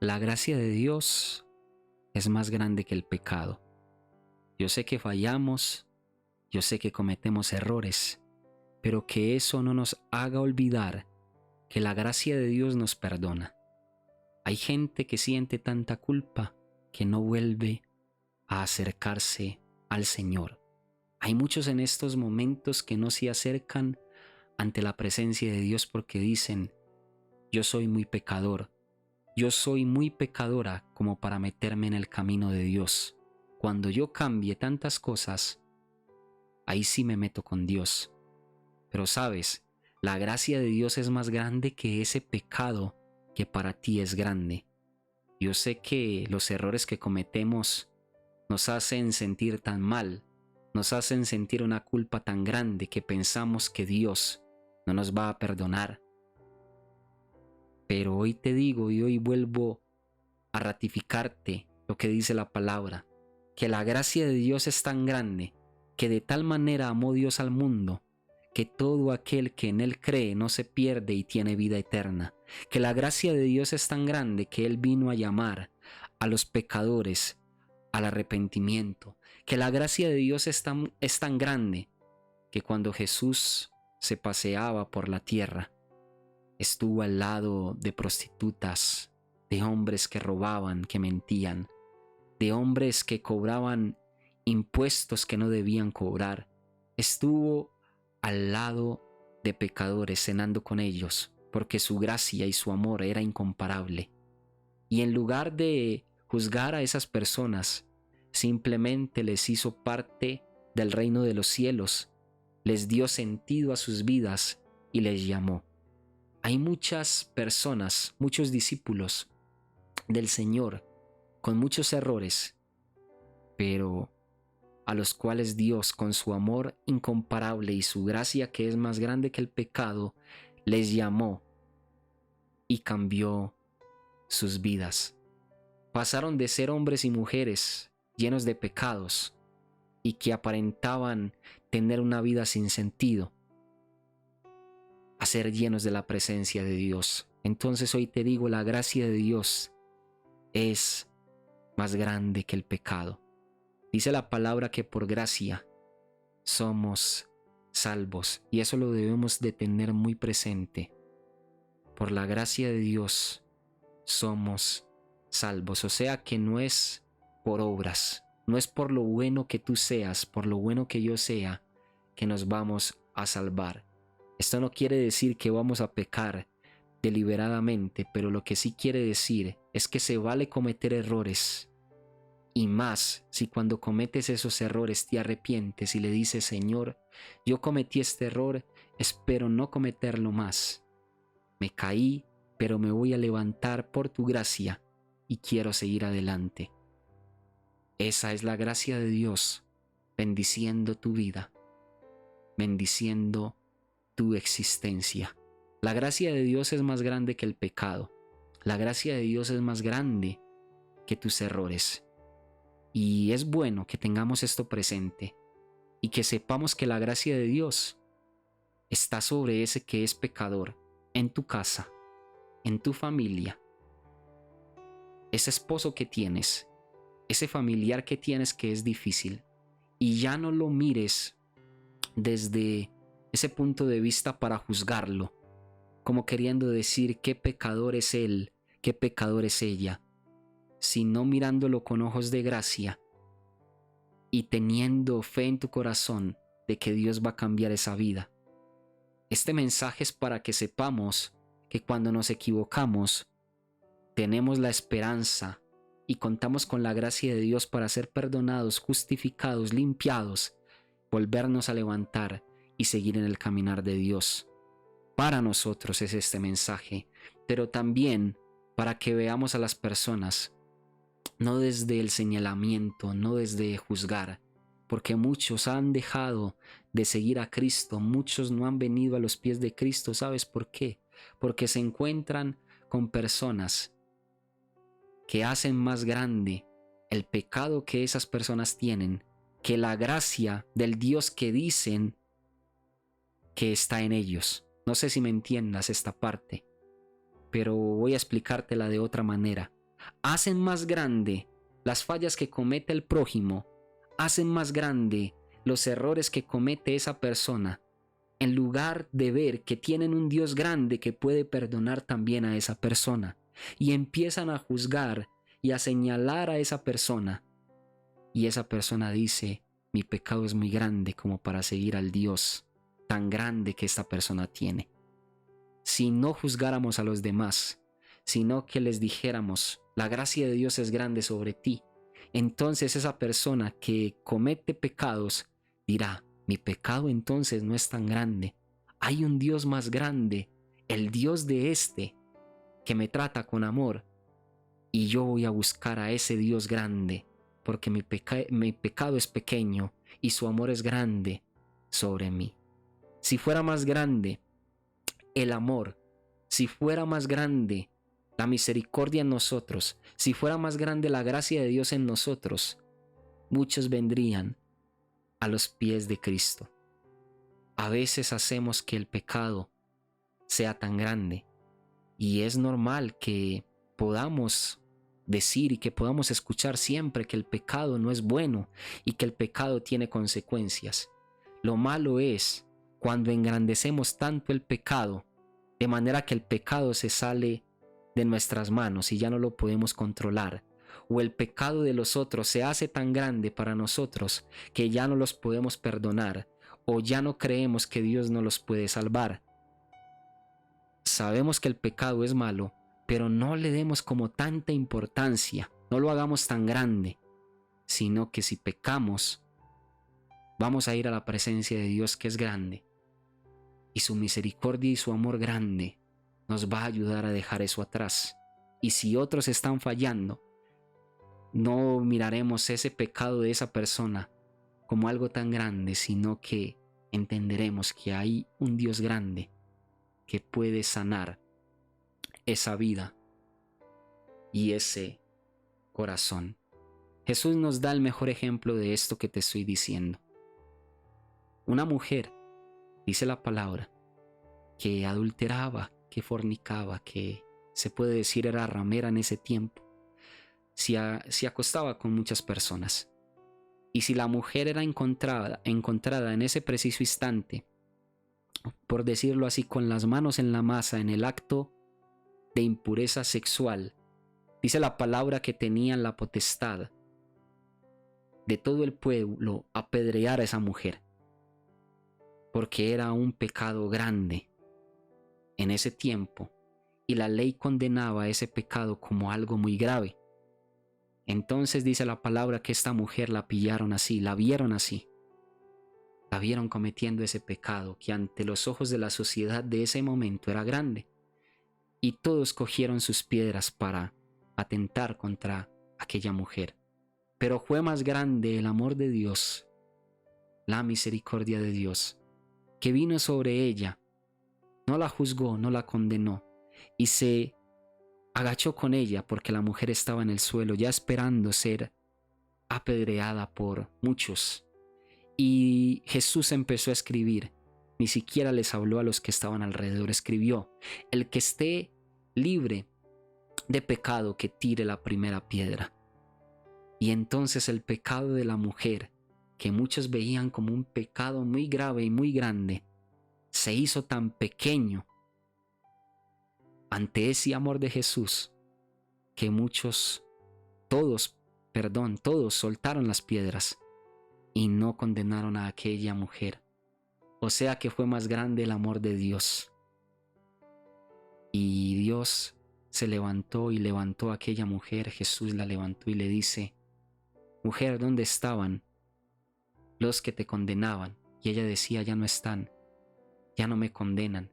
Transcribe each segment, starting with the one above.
La gracia de Dios es más grande que el pecado. Yo sé que fallamos, yo sé que cometemos errores, pero que eso no nos haga olvidar que la gracia de Dios nos perdona. Hay gente que siente tanta culpa que no vuelve a acercarse al Señor. Hay muchos en estos momentos que no se acercan ante la presencia de Dios porque dicen: yo soy muy pecador, yo soy muy pecadora como para meterme en el camino de Dios. Cuando yo cambie tantas cosas, ahí sí me meto con Dios. Pero sabes, la gracia de Dios es más grande que ese pecado que para ti es grande. Yo sé que los errores que cometemos nos hacen sentir tan mal, nos hacen sentir una culpa tan grande que pensamos que Dios no nos va a perdonar. Pero hoy te digo y hoy vuelvo a ratificarte lo que dice la palabra, que la gracia de Dios es tan grande, que de tal manera amó Dios al mundo, que todo aquel que en Él cree no se pierde y tiene vida eterna, que la gracia de Dios es tan grande que Él vino a llamar a los pecadores al arrepentimiento, que la gracia de Dios es tan grande que cuando Jesús se paseaba por la tierra, estuvo al lado de prostitutas, de hombres que robaban, que mentían, de hombres que cobraban impuestos que no debían cobrar. Estuvo al lado de pecadores cenando con ellos, porque su gracia y su amor era incomparable. Y en lugar de juzgar a esas personas, simplemente les hizo parte del reino de los cielos, les dio sentido a sus vidas y les llamó. Hay muchas personas, muchos discípulos del Señor con muchos errores, pero a los cuales Dios, con su amor incomparable y su gracia que es más grande que el pecado, les llamó y cambió sus vidas. Pasaron de ser hombres y mujeres llenos de pecados y que aparentaban tener una vida sin sentido, a ser llenos de la presencia de Dios. Entonces hoy te digo, la gracia de Dios es más grande que el pecado. Dice la palabra que por gracia somos salvos, y eso lo debemos de tener muy presente. Por la gracia de Dios somos salvos, o sea que no es por obras, no es por lo bueno que tú seas, por lo bueno que yo sea, que nos vamos a salvar. Esto no quiere decir que vamos a pecar deliberadamente, pero lo que sí quiere decir es que se vale cometer errores, y más si cuando cometes esos errores te arrepientes y le dices: Señor, yo cometí este error, espero no cometerlo más. Me caí, pero me voy a levantar por tu gracia y quiero seguir adelante. Esa es la gracia de Dios, bendiciendo tu vida, bendiciendo tu existencia. La gracia de Dios es más grande que el pecado. La gracia de Dios es más grande que tus errores. Y es bueno que tengamos esto presente y que sepamos que la gracia de Dios está sobre ese que es pecador, en tu casa, en tu familia, ese esposo que tienes, ese familiar que tienes que es difícil, y ya no lo mires desde ese punto de vista para juzgarlo, como queriendo decir qué pecador es él, qué pecador es ella, sino mirándolo con ojos de gracia y teniendo fe en tu corazón de que Dios va a cambiar esa vida. Este mensaje es para que sepamos que cuando nos equivocamos, tenemos la esperanza y contamos con la gracia de Dios para ser perdonados, justificados, limpiados, volvernos a levantar y seguir en el caminar de Dios. Para nosotros es este mensaje, pero también para que veamos a las personas no desde el señalamiento, no desde juzgar, porque muchos han dejado de seguir a Cristo, muchos no han venido a los pies de Cristo. ¿Sabes por qué? Porque se encuentran con personas que hacen más grande el pecado que esas personas tienen que la gracia del Dios que dicen que está en ellos. No sé si me entiendas esta parte, pero voy a explicártela de otra manera. hacen más grande las fallas que comete el prójimo, hacen más grande los errores que comete esa persona, en lugar de ver que tienen un Dios grande que puede perdonar también a esa persona. Y empiezan a juzgar y a señalar a esa persona. Y esa persona dice, mi pecado es muy grande como para seguir al Dios tan grande que esta persona tiene. Si no juzgáramos a los demás, sino que les dijéramos, la gracia de Dios es grande sobre ti, entonces esa persona que comete pecados dirá, mi pecado entonces no es tan grande. Hay un Dios más grande, el Dios de que me trata con amor, y yo voy a buscar a ese Dios grande, porque mi pecado es pequeño y su amor es grande sobre mí. Si fuera más grande el amor, si fuera más grande la misericordia en nosotros, si fuera más grande la gracia de Dios en nosotros, muchos vendrían a los pies de Cristo. A veces hacemos que el pecado sea tan grande y es normal que podamos decir y que podamos escuchar siempre que el pecado no es bueno y que el pecado tiene consecuencias. Lo malo es cuando engrandecemos tanto el pecado de manera que el pecado se sale de nuestras manos y ya no lo podemos controlar, o el pecado de los otros se hace tan grande para nosotros que ya no los podemos perdonar, o ya no creemos que Dios no los puede salvar. Sabemos que el pecado es malo, pero no le demos como tanta importancia, no lo hagamos tan grande, sino que si pecamos, vamos a ir a la presencia de Dios que es grande, y su misericordia y su amor grande nos va a ayudar a dejar eso atrás. Y si otros están fallando, no miraremos ese pecado de esa persona como algo tan grande, sino que entenderemos que hay un Dios grande que puede sanar esa vida y ese corazón. Jesús nos da el mejor ejemplo de esto que te estoy diciendo. Una mujer, dice la palabra, que adulteraba, que fornicaba, que se puede decir era ramera en ese tiempo, se acostaba con muchas personas. Y si la mujer era encontrada en ese preciso instante, por decirlo así, con las manos en la masa en el acto de impureza sexual, dice la palabra que tenían la potestad de todo el pueblo apedrear a esa mujer, porque era un pecado grande en ese tiempo y la ley condenaba ese pecado como algo muy grave. Entonces dice la palabra que esta mujer la pillaron así, la vieron así, la vieron cometiendo ese pecado que ante los ojos de la sociedad de ese momento era grande, y todos cogieron sus piedras para atentar contra aquella mujer. Pero fue más grande el amor de Dios, la misericordia de Dios, que vino sobre ella, no la juzgó, no la condenó, y se agachó con ella porque la mujer estaba en el suelo ya esperando ser apedreada por muchos. Y Jesús empezó a escribir, ni siquiera les habló a los que estaban alrededor, escribió, el que esté libre de pecado que tire la primera piedra. Y entonces el pecado de la mujer, que muchos veían como un pecado muy grave y muy grande, se hizo tan pequeño ante ese amor de Jesús que todos soltaron las piedras y no condenaron a aquella mujer. O sea que fue más grande el amor de Dios. Y Dios se levantó y levantó a aquella mujer. Jesús la levantó y le dice, mujer, ¿dónde estaban los que te condenaban? Y ella decía, ya no están, ya no me condenan.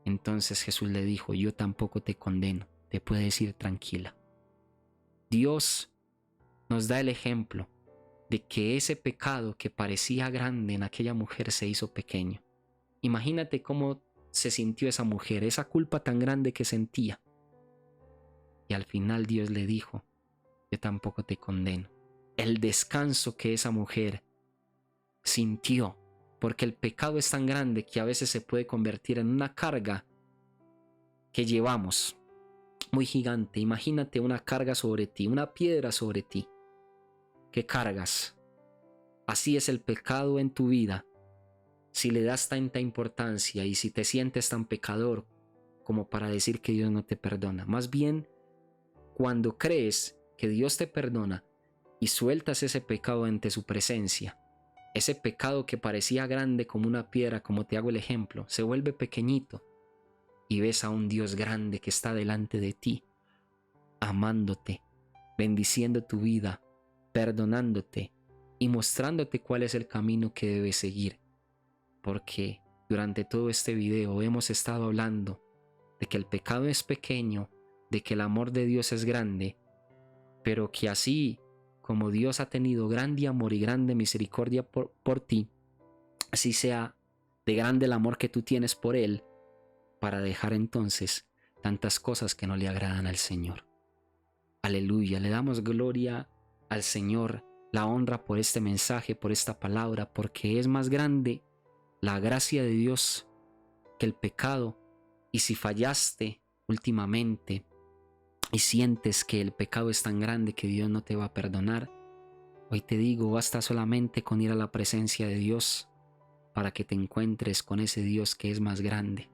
Entonces Jesús le dijo, yo tampoco te condeno, te puedes ir tranquila. Dios nos da el ejemplo de que ese pecado que parecía grande en aquella mujer se hizo pequeño. Imagínate cómo se sintió esa mujer, esa culpa tan grande que sentía. Y al final Dios le dijo, yo tampoco te condeno. El descanso que esa mujer sintió, porque el pecado es tan grande que a veces se puede convertir en una carga que llevamos muy gigante. Imagínate una carga sobre ti, una piedra sobre ti. ¿Qué cargas? Así es el pecado en tu vida. Si le das tanta importancia y si te sientes tan pecador como para decir que Dios no te perdona. Más bien, cuando crees que Dios te perdona y sueltas ese pecado ante su presencia, ese pecado que parecía grande como una piedra, como te hago el ejemplo, se vuelve pequeñito y ves a un Dios grande que está delante de ti, amándote, bendiciendo tu vida, perdonándote y mostrándote cuál es el camino que debes seguir. Porque durante todo este video hemos estado hablando de que el pecado es pequeño, de que el amor de Dios es grande, pero que así como Dios ha tenido grande amor y grande misericordia por ti, así sea de grande el amor que tú tienes por Él, para dejar entonces tantas cosas que no le agradan al Señor. Aleluya, le damos gloria al Señor, la honra por este mensaje, por esta palabra, porque es más grande la gracia de Dios que el pecado. Y si fallaste últimamente y sientes que el pecado es tan grande que Dios no te va a perdonar, hoy te digo, basta solamente con ir a la presencia de Dios para que te encuentres con ese Dios que es más grande,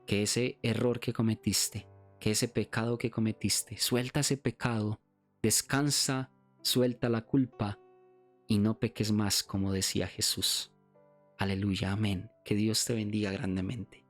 que ese error que cometiste, que ese pecado que cometiste. Suelta ese pecado, descansa, suelta la culpa y no peques más, como decía Jesús. Aleluya, amén. Que Dios te bendiga grandemente.